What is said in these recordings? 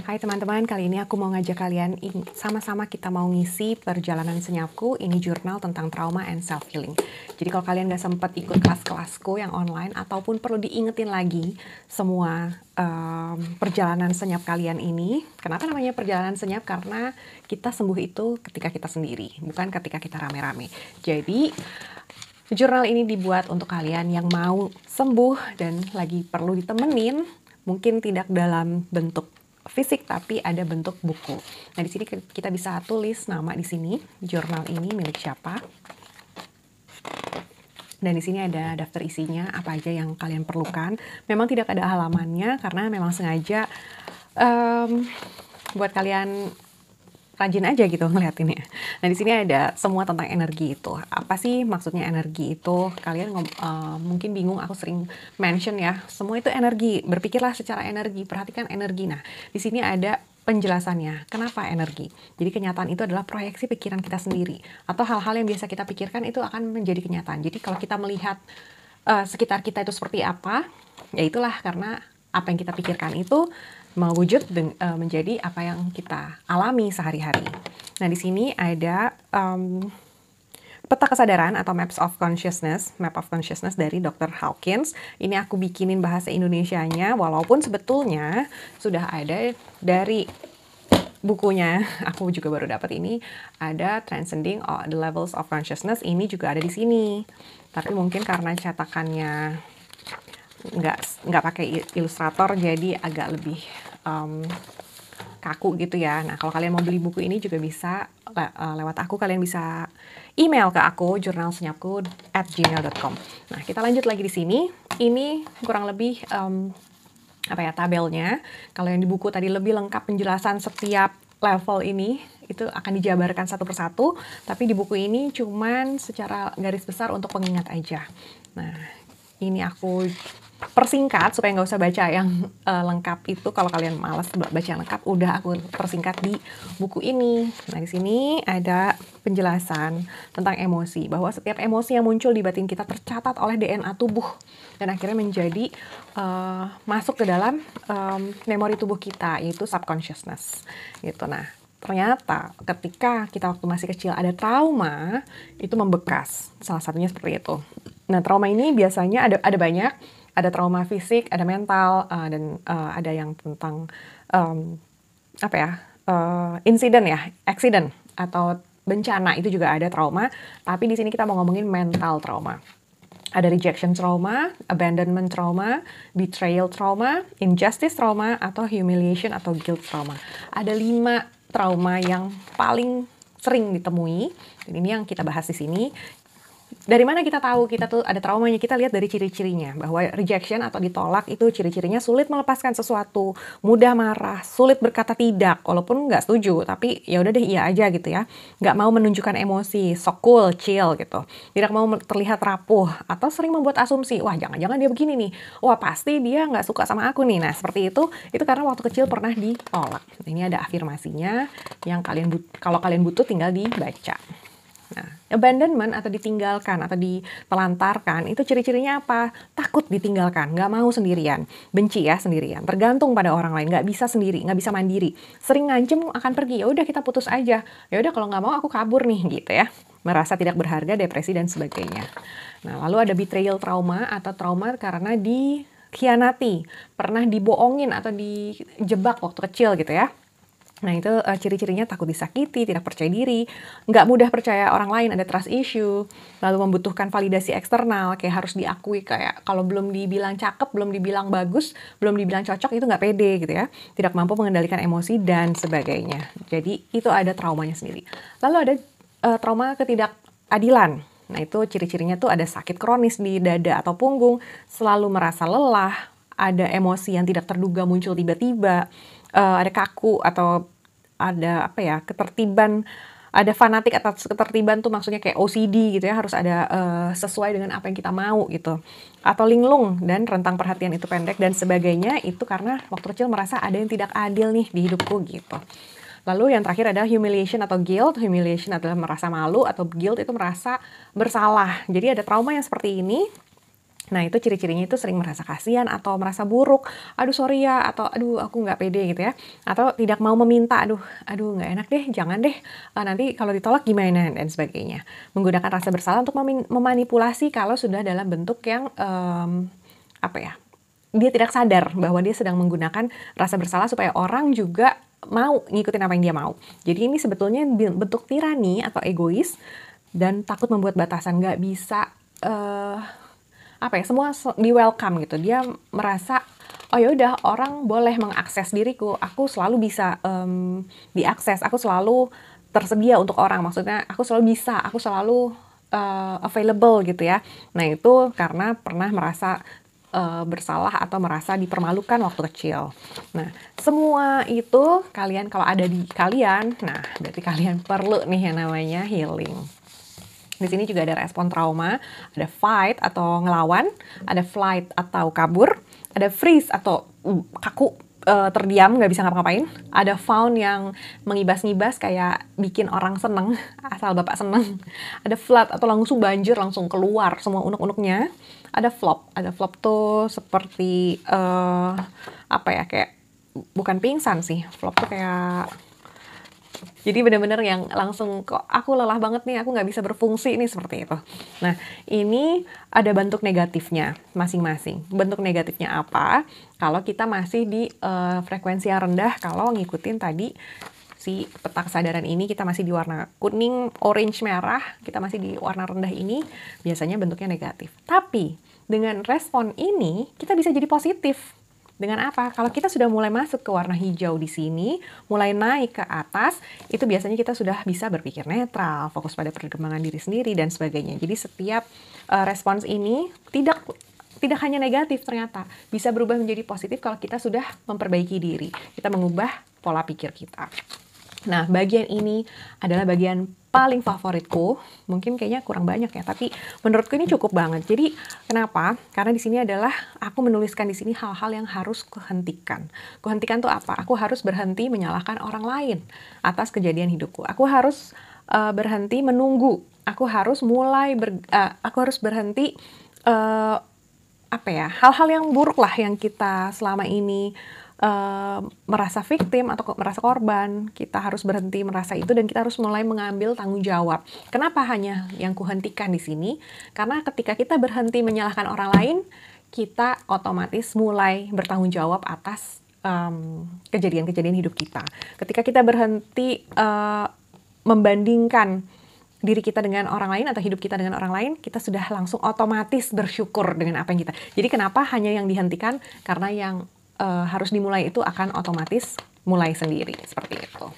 Hai teman-teman, kali ini aku mau ngajak kalian sama-sama kita mau ngisi perjalanan senyapku. Ini jurnal tentang trauma and self-healing. Jadi kalau kalian gak sempat ikut kelas-kelasku yang online ataupun perlu diingetin lagi semua perjalanan senyap kalian ini. Kenapa namanya perjalanan senyap? Karena kita sembuh itu ketika kita sendiri, bukan ketika kita rame-rame. Jadi jurnal ini dibuat untuk kalian yang mau sembuh dan lagi perlu ditemenin, mungkin tidak dalam bentuk fisik tapi ada bentuk buku. Nah, di sini kita bisa tulis nama di sini, jurnal ini milik siapa. Dan di sini ada daftar isinya, apa aja yang kalian perlukan. Memang tidak ada halamannya karena memang sengaja buat kalian rajin aja gitu ngeliatinnya. Nah, di sini ada semua tentang energi itu. Apa sih maksudnya energi itu? Kalian mungkin bingung, aku sering mention ya. Semua itu energi. Berpikirlah secara energi, perhatikan energi. Nah, di sini ada penjelasannya. Kenapa energi? Jadi kenyataan itu adalah proyeksi pikiran kita sendiri. Atau hal-hal yang biasa kita pikirkan itu akan menjadi kenyataan. Jadi kalau kita melihat sekitar kita itu seperti apa, ya itulah karena apa yang kita pikirkan itu mewujud menjadi apa yang kita alami sehari-hari. Nah, di sini ada peta kesadaran atau map of consciousness dari Dr. Hawkins. Ini aku bikinin bahasa Indonesianya, walaupun sebetulnya sudah ada dari bukunya. Aku juga baru dapat ini, ada Transcending the Levels of Consciousness. Ini juga ada di sini. Tapi mungkin karena cetakannya nggak pakai ilustrator, jadi agak lebih kaku gitu ya. Nah, kalau kalian mau beli buku ini juga bisa lewat aku. Kalian bisa email ke aku jurnalsenyapku@gmail.com. Nah, kita lanjut lagi di sini. Ini kurang lebih tabelnya. Kalau yang di buku tadi lebih lengkap penjelasan setiap level ini, itu akan dijabarkan satu persatu. Tapi di buku ini cuman secara garis besar untuk pengingat aja. Nah, ini aku persingkat supaya nggak usah baca yang lengkap itu. Kalau kalian malas baca yang lengkap, udah aku persingkat di buku ini. Nah, di sini ada penjelasan tentang emosi, bahwa setiap emosi yang muncul di batin kita tercatat oleh DNA tubuh dan akhirnya menjadi masuk ke dalam memori tubuh kita, yaitu subconsciousness gitu. Nah, ternyata ketika kita waktu masih kecil ada trauma, itu membekas. Salah satunya seperti itu. Nah, trauma ini biasanya ada banyak. Ada trauma fisik, ada mental, dan ada yang tentang insiden ya, accident atau bencana, itu juga ada trauma. Tapi di sini kita mau ngomongin mental trauma. Ada rejection trauma, abandonment trauma, betrayal trauma, injustice trauma, atau humiliation atau guilt trauma. Ada 5 trauma yang paling sering ditemui, dan ini yang kita bahas di sini. Dari mana kita tahu kita tuh ada traumanya? Kita lihat dari ciri-cirinya, bahwa rejection atau ditolak itu ciri-cirinya sulit melepaskan sesuatu, mudah marah, sulit berkata tidak, walaupun nggak setuju, tapi ya udah deh iya aja gitu ya. Nggak mau menunjukkan emosi, so cool, chill gitu. Tidak mau terlihat rapuh, atau sering membuat asumsi, wah jangan-jangan dia begini nih, wah pasti dia nggak suka sama aku nih. Nah, seperti itu karena waktu kecil pernah ditolak. Ini ada afirmasinya yang kalau kalian butuh tinggal dibaca. Nah, abandonment atau ditinggalkan atau ditelantarkan itu ciri-cirinya apa? Takut ditinggalkan, nggak mau sendirian, benci ya sendirian, tergantung pada orang lain, nggak bisa sendiri, nggak bisa mandiri, sering ngancem akan pergi, ya udah kita putus aja, ya udah kalau nggak mau aku kabur nih gitu ya, merasa tidak berharga, depresi dan sebagainya. Nah, lalu ada betrayal trauma atau trauma karena dikhianati, pernah dibohongin atau dijebak waktu kecil gitu ya. Nah, itu ciri-cirinya takut disakiti, tidak percaya diri, nggak mudah percaya orang lain, ada trust issue, lalu membutuhkan validasi eksternal, kayak harus diakui, kayak kalau belum dibilang cakep, belum dibilang bagus, belum dibilang cocok, itu nggak pede gitu ya, tidak mampu mengendalikan emosi dan sebagainya. Jadi itu ada traumanya sendiri. Lalu ada trauma ketidakadilan. Nah, itu ciri-cirinya tuh ada sakit kronis di dada atau punggung, selalu merasa lelah, ada emosi yang tidak terduga muncul tiba-tiba, ada kaku atau ada ketertiban, ada fanatik atas ketertiban tuh maksudnya kayak OCD gitu ya, harus ada sesuai dengan apa yang kita mau gitu, atau linglung dan rentang perhatian itu pendek dan sebagainya. Itu karena waktu kecil merasa ada yang tidak adil nih di hidupku gitu. Lalu yang terakhir ada humiliation atau guilt. Humiliation adalah merasa malu, atau guilt itu merasa bersalah. Jadi ada trauma yang seperti ini Nah, itu ciri-cirinya itu sering merasa kasihan atau merasa buruk, "Aduh sorry ya," atau "Aduh aku nggak pede," gitu ya. Atau tidak mau meminta, "Aduh aduh nggak enak deh, jangan deh, nanti kalau ditolak gimana?" Dan sebagainya. Menggunakan rasa bersalah untuk memanipulasi kalau sudah dalam bentuk yang, apa ya, dia tidak sadar bahwa dia sedang menggunakan rasa bersalah supaya orang juga mau ngikutin apa yang dia mau. Jadi ini sebetulnya bentuk tirani atau egois dan takut membuat batasan, nggak bisa, apa ya, semua di welcome gitu. Dia merasa, oh ya udah orang boleh mengakses diriku, aku selalu bisa diakses, aku selalu tersedia untuk orang. Maksudnya aku selalu bisa, aku selalu available gitu ya. Nah itu karena pernah merasa bersalah atau merasa dipermalukan waktu kecil. Nah semua itu kalian kalau ada di kalian, nah berarti kalian perlu nih yang namanya healing. Di sini juga ada respon trauma, ada fight atau ngelawan, ada flight atau kabur, ada freeze atau kaku, terdiam nggak bisa ngapa-ngapain, ada fawn yang mengibas-ngibas kayak bikin orang seneng, asal bapak seneng, ada flood atau langsung banjir, langsung keluar semua unek-uneknya, ada flop tuh seperti apa ya, kayak bukan pingsan sih, flop tuh kayak jadi benar-benar yang langsung kok aku lelah banget nih, aku nggak bisa berfungsi nih, seperti itu. Nah, ini ada bentuk negatifnya masing-masing. Bentuk negatifnya apa? Kalau kita masih di frekuensi yang rendah, kalau ngikutin tadi si peta kesadaran ini, kita masih di warna kuning, orange, merah, kita masih di warna rendah ini, biasanya bentuknya negatif. Tapi dengan respon ini, kita bisa jadi positif. Dengan apa? Kalau kita sudah mulai masuk ke warna hijau di sini, mulai naik ke atas, itu biasanya kita sudah bisa berpikir netral, fokus pada perkembangan diri sendiri, dan sebagainya. Jadi setiap respons ini tidak hanya negatif ternyata, bisa berubah menjadi positif kalau kita sudah memperbaiki diri. Kita mengubah pola pikir kita. Nah, bagian ini adalah bagian paling favoritku. Mungkin kayaknya kurang banyak ya, tapi menurutku ini cukup banget. Jadi, kenapa? Karena di sini adalah aku menuliskan di sini hal-hal yang harus kuhentikan. Kuhentikan tuh apa? Aku harus berhenti menyalahkan orang lain atas kejadian hidupku. Aku harus berhenti menunggu. Aku harus aku harus berhenti apa ya? Hal-hal yang buruk lah yang kita selama ini merasa victim atau merasa korban, kita harus berhenti merasa itu dan kita harus mulai mengambil tanggung jawab. Kenapa hanya yang kuhentikan di sini? Karena ketika kita berhenti menyalahkan orang lain, kita otomatis mulai bertanggung jawab atas kejadian-kejadian hidup kita. Ketika kita berhenti membandingkan diri kita dengan orang lain atau hidup kita dengan orang lain, kita sudah langsung otomatis bersyukur dengan apa yang kita. Jadi kenapa hanya yang dihentikan? Karena yang harus dimulai itu akan otomatis mulai sendiri, seperti itu.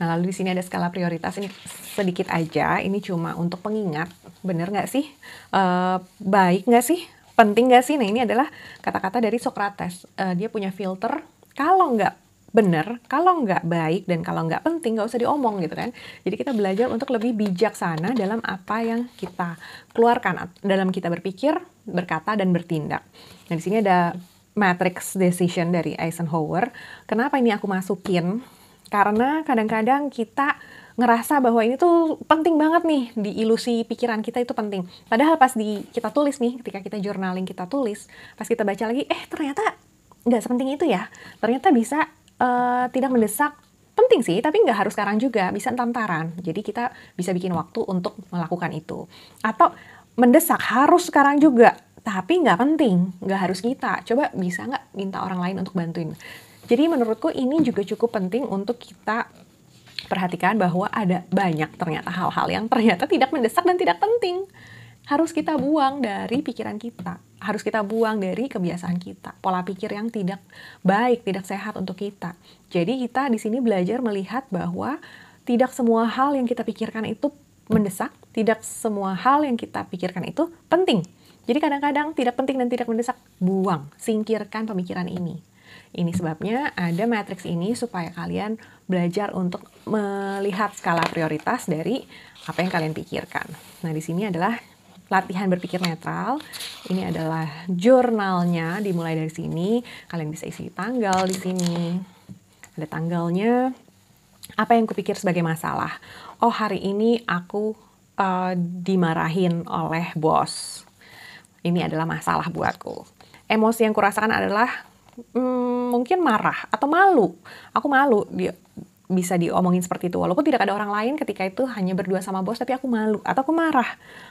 Nah, lalu di sini ada skala prioritas, ini sedikit aja, ini cuma untuk pengingat, bener nggak sih? Baik nggak sih? Penting nggak sih? Nah, ini adalah kata-kata dari Socrates. Dia punya filter, kalau nggak bener, kalau nggak baik, dan kalau nggak penting, nggak usah diomong gitu kan. Jadi kita belajar untuk lebih bijaksana dalam apa yang kita keluarkan, dalam kita berpikir, berkata, dan bertindak. Nah, di sini ada matrix decision dari Eisenhower. Kenapa ini aku masukin? Karena kadang-kadang kita ngerasa bahwa ini tuh penting banget nih, di ilusi pikiran kita itu penting. Padahal pas kita tulis nih, ketika kita journaling kita tulis, pas kita baca lagi, ternyata nggak sepenting itu ya. Ternyata bisa tidak mendesak, penting sih, tapi nggak harus sekarang juga, bisa entar-entaran. Jadi kita bisa bikin waktu untuk melakukan itu. Atau mendesak, harus sekarang juga. Tapi nggak penting, nggak harus kita. Coba bisa nggak minta orang lain untuk bantuin. Jadi menurutku ini juga cukup penting untuk kita perhatikan bahwa ada banyak ternyata hal-hal yang ternyata tidak mendesak dan tidak penting. Harus kita buang dari pikiran kita. Harus kita buang dari kebiasaan kita. Pola pikir yang tidak baik, tidak sehat untuk kita. Jadi kita di sini belajar melihat bahwa tidak semua hal yang kita pikirkan itu mendesak. Tidak semua hal yang kita pikirkan itu penting. Jadi kadang-kadang tidak penting dan tidak mendesak, buang, singkirkan pemikiran ini. Ini sebabnya ada matriks ini supaya kalian belajar untuk melihat skala prioritas dari apa yang kalian pikirkan. Nah, di sini adalah latihan berpikir netral. Ini adalah jurnalnya, dimulai dari sini. Kalian bisa isi tanggal di sini. Ada tanggalnya. Apa yang kupikir sebagai masalah? Oh, hari ini aku dimarahin oleh bos. Ini adalah masalah buatku. Emosi yang kurasakan adalah mungkin marah atau malu. Aku malu bisa diomongin seperti itu. Walaupun tidak ada orang lain ketika itu hanya berdua sama bos, tapi aku malu. Atau aku marah.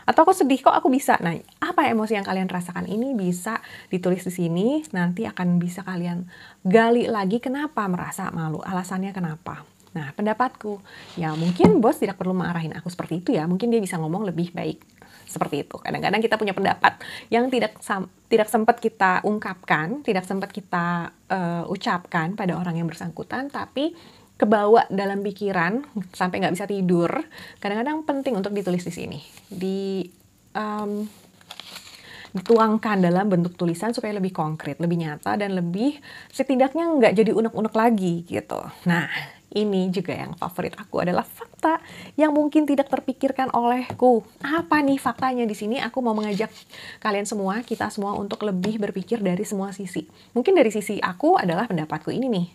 Atau aku sedih, kok aku bisa. Nah, apa emosi yang kalian rasakan ini bisa ditulis di sini. Nanti akan bisa kalian gali lagi kenapa merasa malu. Alasannya kenapa. Nah, pendapatku, ya mungkin bos tidak perlu marahin aku seperti itu ya. Mungkin dia bisa ngomong lebih baik. Seperti itu. Kadang-kadang kita punya pendapat yang tidak sempat kita ungkapkan, tidak sempat kita ucapkan pada orang yang bersangkutan, tapi kebawa dalam pikiran sampai nggak bisa tidur. Kadang-kadang penting untuk ditulis di sini, dituangkan dalam bentuk tulisan supaya lebih konkret, lebih nyata, dan lebih setidaknya nggak jadi unek-unek lagi gitu. Nah, ini juga yang favorit aku adalah fakta yang mungkin tidak terpikirkan olehku. Apa nih faktanya di sini? Aku mau mengajak kalian semua, kita semua untuk lebih berpikir dari semua sisi. Mungkin dari sisi aku adalah pendapatku ini nih.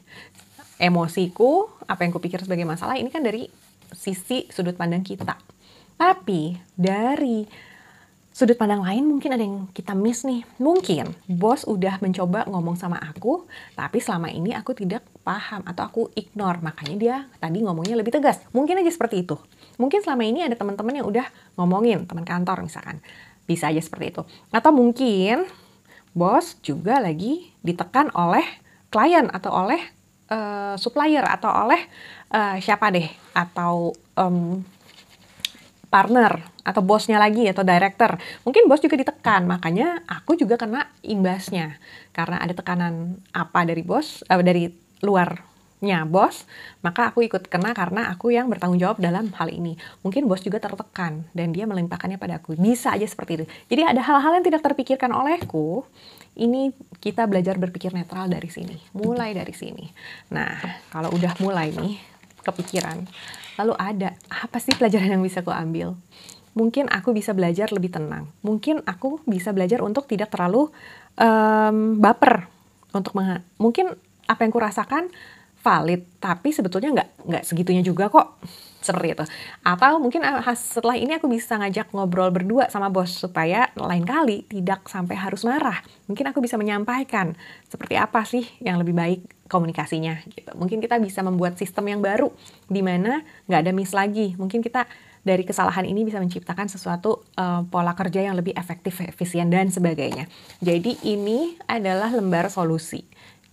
Emosiku, apa yang kupikir sebagai masalah, ini kan dari sisi sudut pandang kita. Tapi dari sudut pandang lain mungkin ada yang kita miss nih. Mungkin bos udah mencoba ngomong sama aku, tapi selama ini aku tidak paham atau aku ignore. Makanya dia tadi ngomongnya lebih tegas. Mungkin aja seperti itu. Mungkin selama ini ada teman-teman yang udah ngomongin, teman kantor misalkan. Bisa aja seperti itu. Atau mungkin bos juga lagi ditekan oleh klien atau oleh supplier atau oleh siapa deh, atau partner atau bosnya lagi atau director. Mungkin bos juga ditekan, makanya aku juga kena imbasnya karena ada tekanan apa dari bos, dari luarnya bos, maka aku ikut kena karena aku yang bertanggung jawab dalam hal ini. Mungkin bos juga tertekan dan dia melimpahkannya pada aku. Bisa aja seperti itu. Jadi ada hal-hal yang tidak terpikirkan olehku. Ini kita belajar berpikir netral dari sini, mulai dari sini. Nah, kalau udah mulai nih kepikiran, lalu ada apa sih pelajaran yang bisa aku ambil? Mungkin aku bisa belajar lebih tenang. Mungkin aku bisa belajar untuk tidak terlalu baper. Mungkin apa yang kurasakan valid, tapi sebetulnya nggak segitunya juga kok. Seperti itu. Atau mungkin setelah ini aku bisa ngajak ngobrol berdua sama bos supaya lain kali tidak sampai harus marah. Mungkin aku bisa menyampaikan seperti apa sih yang lebih baik komunikasinya. Gitu. Mungkin kita bisa membuat sistem yang baru di mana nggak ada miss lagi. Mungkin kita dari kesalahan ini bisa menciptakan sesuatu pola kerja yang lebih efektif, efisien, dan sebagainya. Jadi ini adalah lembar solusi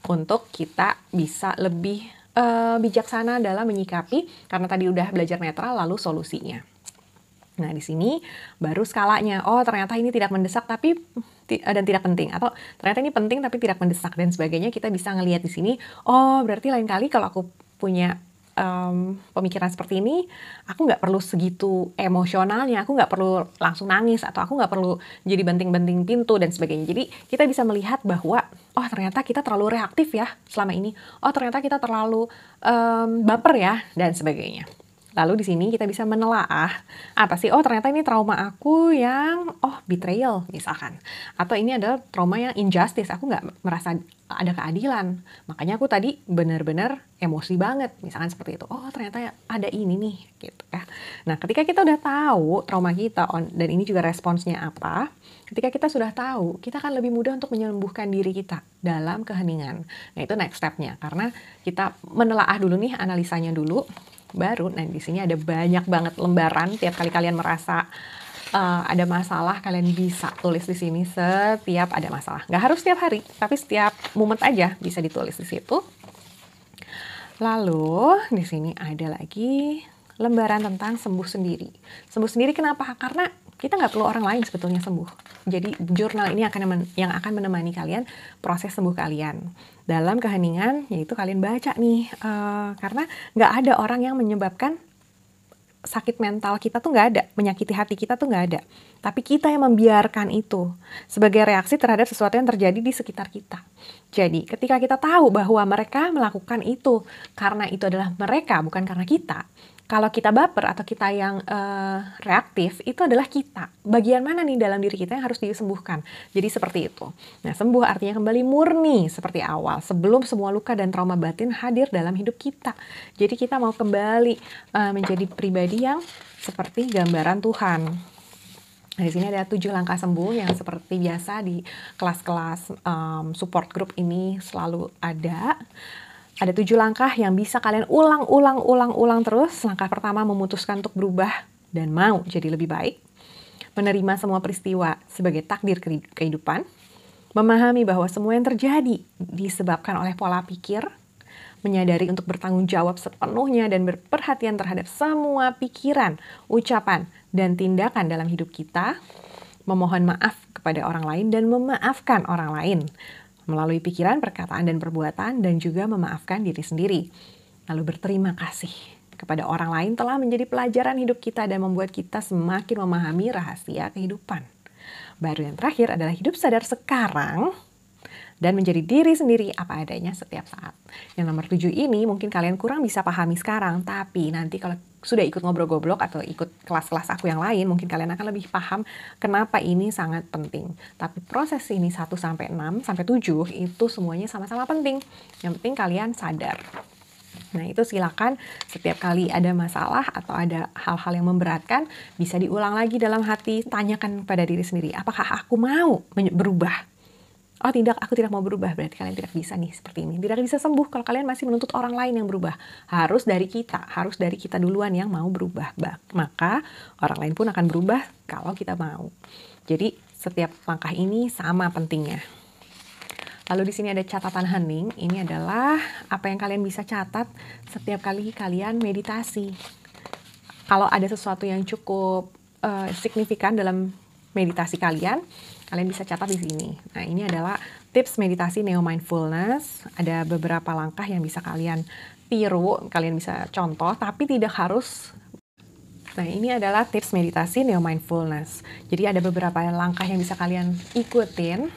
untuk kita bisa lebih bijaksana dalam menyikapi, karena tadi udah belajar netral lalu solusinya. Nah, di sini baru skalanya. Oh, ternyata ini tidak mendesak tapi dan tidak penting, atau ternyata ini penting tapi tidak mendesak dan sebagainya. Kita bisa ngelihat di sini. Oh, berarti lain kali kalau aku punya pemikiran seperti ini, aku nggak perlu segitu emosionalnya, aku nggak perlu langsung nangis, atau aku nggak perlu jadi banting-banting pintu dan sebagainya. Jadi kita bisa melihat bahwa oh ternyata kita terlalu reaktif ya selama ini, oh ternyata kita terlalu baper ya dan sebagainya. Lalu di sini kita bisa menelaah apa sih? Oh ternyata ini trauma aku yang betrayal misalkan, atau ini adalah trauma yang injustice. Aku nggak merasa ada keadilan, makanya aku tadi benar-benar emosi banget, misalkan seperti itu. Oh ternyata ada ini nih, gitu ya. Nah ketika kita udah tahu trauma kita dan ini juga responsnya apa, ketika kita sudah tahu, kita akan lebih mudah untuk menyembuhkan diri kita dalam keheningan. Nah itu next step-nya, karena kita menelaah dulu nih, analisanya dulu. Baru, nah di sini ada banyak banget lembaran. Tiap kali kalian merasa ada masalah, kalian bisa tulis di sini setiap ada masalah. Nggak harus setiap hari, tapi setiap moment aja bisa ditulis di situ. Lalu di sini ada lagi lembaran tentang sembuh sendiri. Sembuh sendiri kenapa? Karena kita nggak perlu orang lain sebetulnya sembuh. Jadi jurnal ini yang akan menemani kalian proses sembuh kalian dalam keheningan, yaitu kalian baca nih, karena nggak ada orang yang menyebabkan sakit mental kita tuh nggak ada, menyakiti hati kita tuh nggak ada. Tapi kita yang membiarkan itu sebagai reaksi terhadap sesuatu yang terjadi di sekitar kita. Jadi ketika kita tahu bahwa mereka melakukan itu karena itu adalah mereka, bukan karena kita. Kalau kita baper atau kita yang reaktif, itu adalah kita. Bagian mana nih dalam diri kita yang harus disembuhkan? Jadi seperti itu. Nah, sembuh artinya kembali murni seperti awal, sebelum semua luka dan trauma batin hadir dalam hidup kita. Jadi kita mau kembali menjadi pribadi yang seperti gambaran Tuhan. Nah, di sini ada 7 langkah sembuh yang seperti biasa di kelas-kelas support group ini selalu ada. Ada 7 langkah yang bisa kalian ulang terus. Langkah pertama, memutuskan untuk berubah dan mau jadi lebih baik. Menerima semua peristiwa sebagai takdir kehidupan. Memahami bahwa semua yang terjadi disebabkan oleh pola pikir. Menyadari untuk bertanggung jawab sepenuhnya dan berperhatian terhadap semua pikiran, ucapan, dan tindakan dalam hidup kita. Memohon maaf kepada orang lain dan memaafkan orang lain melalui pikiran, perkataan, dan perbuatan, dan juga memaafkan diri sendiri. Lalu berterima kasih kepada orang lain telah menjadi pelajaran hidup kita dan membuat kita semakin memahami rahasia kehidupan. Baru yang terakhir adalah hidup sadar sekarang dan menjadi diri sendiri apa adanya setiap saat. Yang nomor 7 ini mungkin kalian kurang bisa pahami sekarang, tapi nanti kalau sudah ikut ngobrol-ngobrol atau ikut kelas-kelas aku yang lain, mungkin kalian akan lebih paham kenapa ini sangat penting. Tapi proses ini 1 sampai 6 sampai 7 itu semuanya sama-sama penting. Yang penting kalian sadar. Nah, itu silakan setiap kali ada masalah atau ada hal-hal yang memberatkan, bisa diulang lagi dalam hati, tanyakan pada diri sendiri, apakah aku mau berubah? Oh tidak, aku tidak mau berubah. Berarti kalian tidak bisa nih seperti ini. Tidak bisa sembuh kalau kalian masih menuntut orang lain yang berubah. Harus dari kita duluan yang mau berubah. Maka orang lain pun akan berubah kalau kita mau. Jadi setiap langkah ini sama pentingnya. Lalu di sini ada catatan hening. Ini adalah apa yang kalian bisa catat setiap kali kalian meditasi. Kalau ada sesuatu yang cukup signifikan dalam meditasi kalian bisa catat di sini. Nah, ini adalah tips meditasi Neo Mindfulness. Ada beberapa langkah yang bisa kalian tiru, kalian bisa contoh, tapi tidak harus. Nah, ini adalah tips meditasi Neo Mindfulness. Jadi ada beberapa langkah yang bisa kalian ikutin.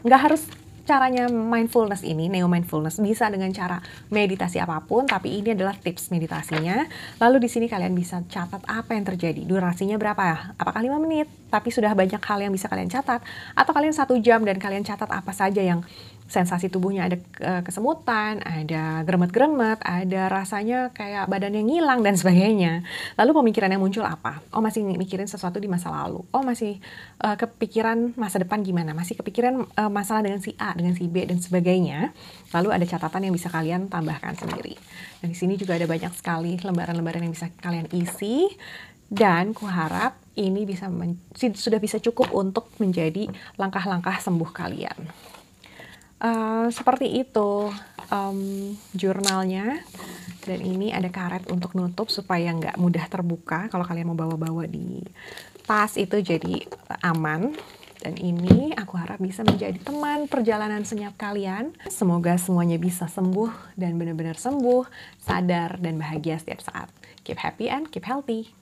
Nggak harus caranya mindfulness ini, Neo Mindfulness, bisa dengan cara meditasi apapun, tapi ini adalah tips meditasinya. Lalu di sini kalian bisa catat apa yang terjadi, durasinya berapa ya? Apakah 5 menit? Tapi sudah banyak hal yang bisa kalian catat, atau kalian 1 jam dan kalian catat apa saja yang sensasi tubuhnya, ada kesemutan, ada gremet-gremet, ada rasanya kayak badan yang ngilang dan sebagainya. Lalu pemikiran yang muncul apa? Oh, masih mikirin sesuatu di masa lalu. Oh, masih kepikiran masa depan gimana? Masih kepikiran masalah dengan si A, dengan si B, dan sebagainya. Lalu ada catatan yang bisa kalian tambahkan sendiri. Dan di sini juga ada banyak sekali lembaran-lembaran yang bisa kalian isi. Dan kuharap ini sudah bisa cukup untuk menjadi langkah-langkah sembuh kalian. Seperti itu jurnalnya. Dan ini ada karet untuk nutup supaya nggak mudah terbuka kalau kalian mau bawa-bawa di tas, itu jadi aman. Dan ini aku harap bisa menjadi teman perjalanan senyap kalian. Semoga semuanya bisa sembuh dan benar-benar sembuh, sadar dan bahagia setiap saat. Keep happy and keep healthy.